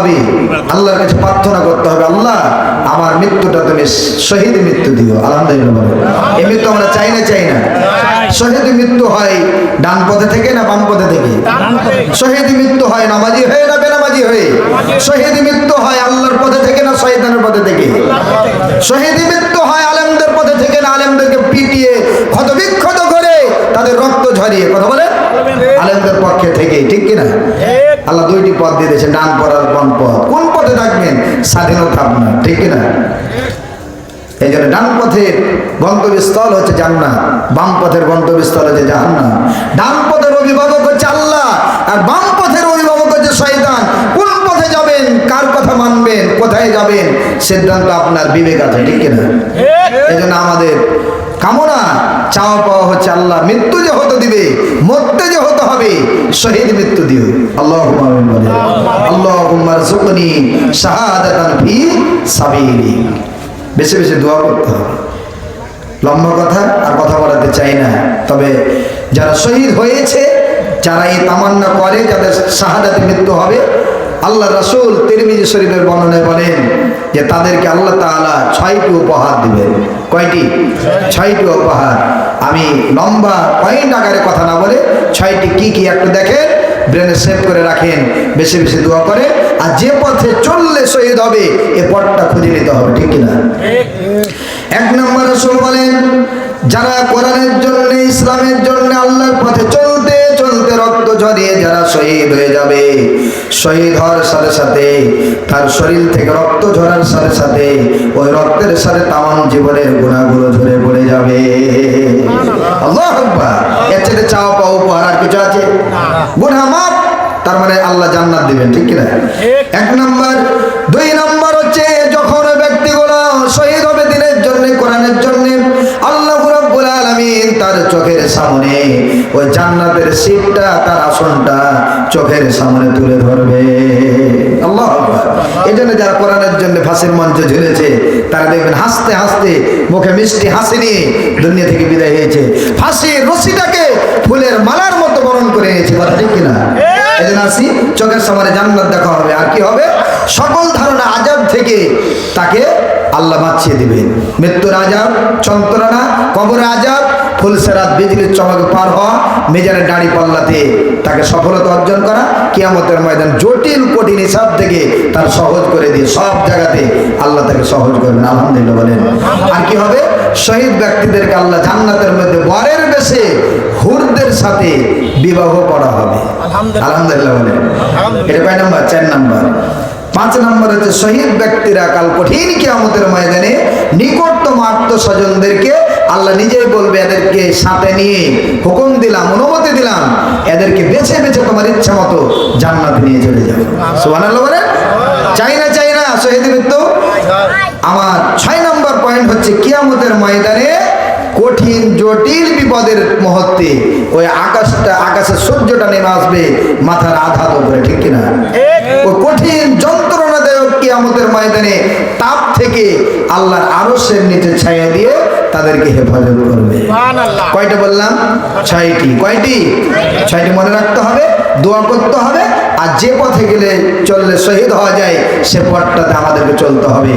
হবে, আল্লাহর কাছে প্রার্থনা করতে হবে, আল্লাহ আমার মৃত্যুটা তুমি শহীদ মৃত্যু দিও। আলহামদুলিল্লাহ। এই মৃত্যু আমরা চাই না? শহীদ মৃত্যু হয় ডান পথে থেকে না বাম পথে থেকে? শহীদ মৃত্যু হয় নামাজি হয়ে না বেনামাজি হয়ে? শহীদ মৃত্যু হয় আল্লাহর পথে থেকে না শয়তানের পথে থেকে? শহীদ মৃত্যু হয় আলেমদের পথে থেকে না আলেমদেরকে পিটিয়ে ক্ষতবিক্ষত করে তাদের রক্ত ঝরিয়ে? কথা বলে আলেমদের পক্ষে থেকে, ঠিক কিনা? আল্লাহ দুইটি পথ দিয়ে দিয়েছে, ডান পথ আর বাম পথ। কোন পথে থাকবেন? স্বাধীনতা আপনার, ঠিক কিনা? এই জন্য ডান পথের গন্তব্যস্থল হচ্ছে জান্নাত, বাম পথের গন্তব্যস্থল হচ্ছে জাহান্নাম। ডান পথের অভিভাবক হচ্ছে আল্লাহ আর বাম পথের অভিভাবক হচ্ছে শয়তান। কোন পথে যাবেন, কার কথা মানবেন, কোথায় যাবেন, সিদ্ধান্ত আপনার, বিবেক আছে, ঠিক কিনা? এই জন্য আমাদের কামনা চাওয়া পাওয়া হচ্ছে আল্লাহ মৃত্যু যে হতে দিবে, মরতে যে হতে হবে, শহীদ মৃত্যু দিও। আল্লাহুম্মা আমিন বলে। আল্লাহুম্মা রযুকনি শাহাদাতান ফি সাবিলিক। বেশি বেশি দোয়া করতে হবে। লম্বা কথা আর কথা বলাতে চাই না, তবে যারা শহীদ হয়েছে, যারা এই তামান্না করে যাদের শাহাদাতে মৃত্যু হবে, আল্লাহ রাসূল তিরমিজি শরীফের বর্ণনায় বলেন যে তাদেরকে আল্লাহ তাআলা 6টি উপহার দিবেন। কয়টি? 6টি উপহার। আমি লম্বা পয়েন্ট আকারে কথা না বলে 6টি কি একটু দেখেন, ব্রেনে সেভ করে রাখেন, বেশি বেশি দোয়া করে। আর যে পথে চললে শহীদ হবে এ পথটা খুঁজে নিতে হবে, ঠিক কিনা? 1 নম্বর রাসূল বলেন, যারা কোরআনের জন্য, ইসলামের জন্য, আল্লাহর পথে চলতে চলতে রক্ত ঝরিয়ে যারা শহীদ হয়ে যাবে, শহীদ হওয়ার সাথে সাথে তার শরীর থেকে রক্ত ঝরার সাথে সাথে ওই রক্তের সাথে তামাম জীবনের গুনাহগুলো ঝরে পড়ে যাবে। আল্লাহু আকবার। এর চেয়ে চাওয়া পাওয়া উপহার আর কিছু আছে? গুনাহ মাফ, তার মানে আল্লাহ জান্নাত দিবেন, ঠিক কিনা? 1 নম্বর। 2 নম্বর হচ্ছে যখন ব্যক্তিগুলো শহীদ হবে দিনের জন্য, কোরআনের জন্য, আল্লাহ রাব্বুল আলামিন তার চোখের সামনে ওই জান্নাতের সিটটা, তার আসনটা চোখের সামনে তুলে ধরবে। আল্লাহু আকবার। এজন্য যারা কোরআনের জন্য ফাঁসির মঞ্চে ঝুলেছে তারা দেখবেন হাসতে হাসতে মুখে মিষ্টি হাসি নিয়ে দুনিয়া থেকে বিদায় হয়েছে। ফাঁসির রশিটাকে ফুলের মালার মতো বরণ করে নিয়েছে, কথা ঠিক কিনা? এজন্য আসি, চোখের সামনে জান্নাত দেখা হবে। আর কি হবে? সকল ধারণা আযাব থেকে তাকে আল্লাহ বাঁচিয়ে দিবেন। মৃত্যুর আযাব, যন্ত্রণা, কবরের আযাব, ফুলসেরাত, বিজলির চমকে পার হওয়া, মিজানের দাড়ি পাল্লাতে তাকে সফলতা অর্জন করা, কিয়ামতের ময়দান জটিল কঠিন হিসাব থেকে তার সহজ করে দিয়ে সব জায়গাতে আল্লাহ তাকে সহজ করবেন। আলহামদুলিল্লাহ বলেন। আর কি হবে? শহীদ ব্যক্তিদেরকে আল্লাহ জান্নাতের মধ্যে বরের বেশে হুরদের সাথে বিবাহ করা হবে। আলহামদুলিল্লাহ বলেন। এটা কয় নাম্বার? 4 নাম্বার। 5 নম্বর হচ্ছে শহীদ ব্যক্তিরা কাল কঠিন কিয়ামতের ময়দানে নিকটতম আত্মস্বজনদেরকে আল্লাহ নিজেই বলবে, এদেরকে সাথে নিয়ে হুকুম দিলাম, অনুমতি দিলাম, এদেরকে বেছে বেছে তোমার ইচ্ছা মতো জান্নাতে নিয়ে চলে যাবে। সুবহানাল্লাহ বলেন। চাই না শহীদ মৃত্যু? আমার 6 নম্বর পয়েন্ট হচ্ছে কিয়ামতের ময়দানে কঠিন জটিল বিপদের মুহূর্তে ওই আকাশের সূর্যটা নেমে আসবে মাথার আঘাত উপরে, ঠিক কিনা? ওই কঠিন যন্ত্রণাদায়ক কিয়ামতের ময়দানে তাপ থেকে আল্লাহর আরশের নিচে ছায়া দিয়ে তাদেরকে হেফাজত করবে। কয়টা বললাম? 6টি। কয়টি? 6টি মনে রাখতে হবে, দোয়া করতে হবে, আর যে পথে গেলে চললে শহীদ হওয়া যায় সে পথটাতে আমাদেরকে চলতে হবে।